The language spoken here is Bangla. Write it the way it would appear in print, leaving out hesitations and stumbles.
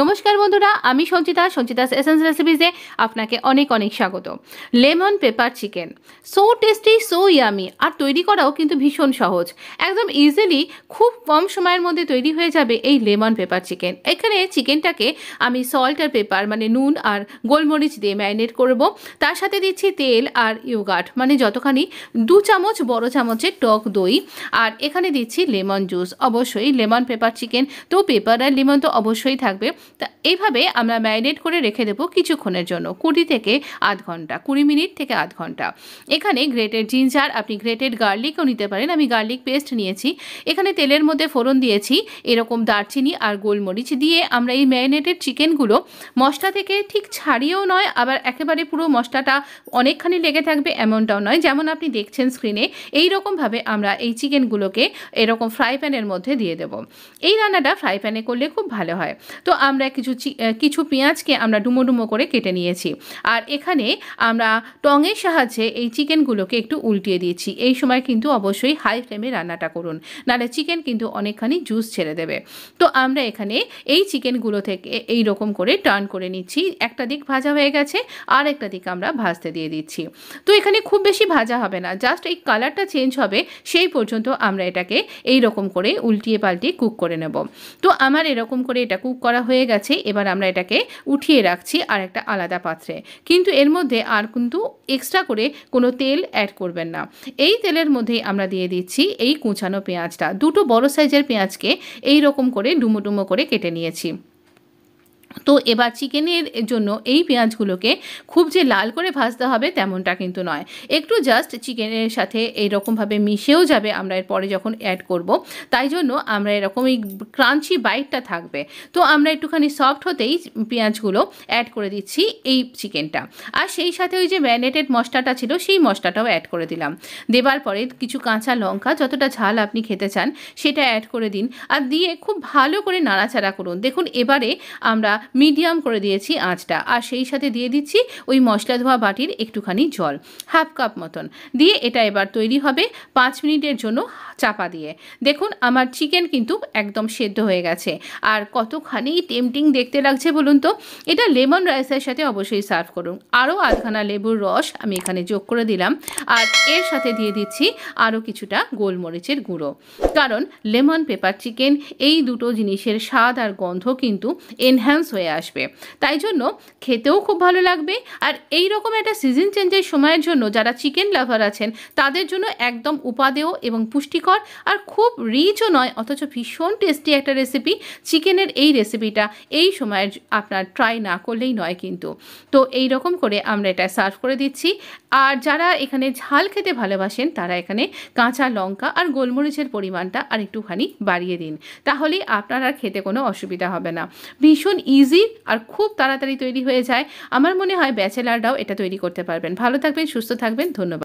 নমস্কার বন্ধুরা, আমি সঞ্চিতাস এসেন্স রেসিপিজে আপনাকে অনেক অনেক স্বাগত। Lemon pepper chicken, so tasty, so yummy, আর তৈরি করাও কিন্তু ভীষণ সহজ। একদম ইজিলি খুব কম সময়ের মধ্যে তৈরি হয়ে যাবে এই লেমন পেপার চিকেন। এখানে চিকেনটাকে আমি সল্ট আর পেপার মানে নুন আর গোলমরিচ দিয়ে ম্যারিনেট করব। তার সাথে দিচ্ছি তেল আর ইয়োগার্ট মানে যতখানি 2 চামচ বড় চামচের টক দই, আর এখানে দিচ্ছি লেমন জুস। অবশ্যই লেমন পেপার চিকেন তো পেপার আর লেমন তো অবশ্যই থাকবে। তা এইভাবে আমরা ম্যারিনেট করে রেখে দেবো কিছুক্ষণের জন্য, 20 থেকে আধ ঘন্টা, 20 মিনিট থেকে আধ ঘন্টা। এখানে গ্রেটেড জিঞ্জার, আপনি গ্রেটেড গার্লিকও নিতে পারেন, আমি গার্লিক পেস্ট নিয়েছি। এখানে তেলের মধ্যে ফোড়ন দিয়েছি এরকম দারচিনি আর গোলমরিচ দিয়ে আমরা এই ম্যারিনেটেড চিকেনগুলো মশলা থেকে ঠিক ছাড়িয়েও নয়, আবার একেবারে পুরো মশলাটা অনেকখানি লেগে থাকবে এমনটাও নয়। যেমন আপনি দেখছেন স্ক্রিনে, এই রকমভাবে আমরা এই চিকেনগুলোকে এরকম ফ্রাই প্যানের মধ্যে দিয়ে দেবো। এই রান্নাটা ফ্রাই প্যানে করলে খুব ভালো হয়। তো আমরা কিছু পেঁয়াজকে আমরা ডুমো ডুমো করে কেটে নিয়েছি, আর এখানে আমরা টঙের সাহায্যে এই চিকেনগুলোকে একটু উল্টিয়ে দিয়েছি। এই সময় কিন্তু অবশ্যই হাই ফ্লেমে রান্নাটা করুন, নাহলে চিকেন কিন্তু অনেকখানি জুস ছেড়ে দেবে। তো আমরা এখানে এই চিকেনগুলো থেকে এই রকম করে টার্ন করে নিচ্ছি। একটা দিক ভাজা হয়ে গেছে, আর একটা দিক আমরা ভাজতে দিয়ে দিচ্ছি। তো এখানে খুব বেশি ভাজা হবে না, জাস্ট এই কালারটা চেঞ্জ হবে সেই পর্যন্ত আমরা এটাকে এই রকম করে উল্টিয়ে পাল্টিয়ে কুক করে নেব। তো আমার এরকম করে এটা কুক করা হয়ে গেছে। এবার আমরা এটাকে উঠিয়ে রাখছি আর একটা আলাদা পাত্রে, কিন্তু এর মধ্যে আর কিন্তু এক্সট্রা করে কোনো তেল অ্যাড করবেন না। এই তেলের মধ্যেই আমরা দিয়ে দিচ্ছি এই কুচানো পেঁয়াজটা। 2টো বড় সাইজের পেঁয়াজকে এই রকম করে ডুমো ডুমো করে কেটে নিয়েছি। তো এবার চিকেনের জন্য এই পেঁয়াজগুলোকে খুব যে লাল করে ভাজতে হবে তেমনটা কিন্তু নয়, একটু জাস্ট চিকেনের সাথে এইরকমভাবে মিশেও যাবে আমরা এরপরে যখন অ্যাড করব। তাই জন্য আমরা এরকম এই ক্রাঞ্চি বাইটটা থাকবে। তো আমরা একটুখানি সফট হতেই পেঁয়াজগুলো অ্যাড করে দিচ্ছি এই চিকেনটা, আর সেই সাথে ওই যে ম্যারিনেটেড মশলাটা ছিল সেই মশলাটাও অ্যাড করে দিলাম। দেবার পরে কিছু কাঁচা লঙ্কা, যতটা ঝাল আপনি খেতে চান সেটা অ্যাড করে দিন, আর দিয়ে খুব ভালো করে নাড়াচাড়া করুন। দেখুন এবারে আমরা মিডিয়াম করে দিয়েছি আঁচটা, আর সেই সাথে দিয়ে দিচ্ছি ওই মশলা ধোয়া বাটির একটুখানি জল, হাফ কাপ মতন দিয়ে এটা এবার তৈরি হবে 5 মিনিটের জন্য চাপা দিয়ে। দেখুন আমার চিকেন কিন্তু একদম সেদ্ধ হয়ে গেছে, আর কতখানি টেম্পটিং দেখতে লাগছে বলুন তো। এটা লেমন রাইসের সাথে অবশ্যই সার্ভ করুন। আরও আধখানা লেবুর রস আমি এখানে যোগ করে দিলাম, আর এর সাথে দিয়ে দিচ্ছি আরও কিছুটা গোলমরিচের গুঁড়ো, কারণ লেমন পেপার চিকেন এই দুটো জিনিসের স্বাদ আর গন্ধ কিন্তু এনহ্যান্স হয়ে আসবে, তাই জন্য খেতেও খুব ভালো লাগবে। আর এই রকম একটা সিজন চেঞ্জের সময়ের জন্য যারা চিকেন লাভার আছেন তাদের জন্য একদম উপাদেয় এবং পুষ্টিকর, আর খুব রিচও নয় অথচ ভীষণ টেস্টি একটা রেসিপি। চিকেনের এই রেসিপিটা এই সময়ের আপনার ট্রাই না করলেই নয় কিন্তু। তো এই রকম করে আমরা এটা সার্ভ করে দিচ্ছি। আর যারা এখানে ঝাল খেতে ভালোবাসেন তারা এখানে কাঁচা লঙ্কা আর গোলমরিচের পরিমাণটা আর একটুখানি বাড়িয়ে দিন, তাহলেই আপনার আর খেতে কোনো অসুবিধা হবে না। ভীষণ ইজি আর খুব তাড়াতাড়ি তৈরি হয়ে যায়। আমার মনে হয় ব্যাচেলাররাও এটা তৈরি করতে পারবেন। ভালো থাকবেন, সুস্থ থাকবেন, ধন্যবাদ।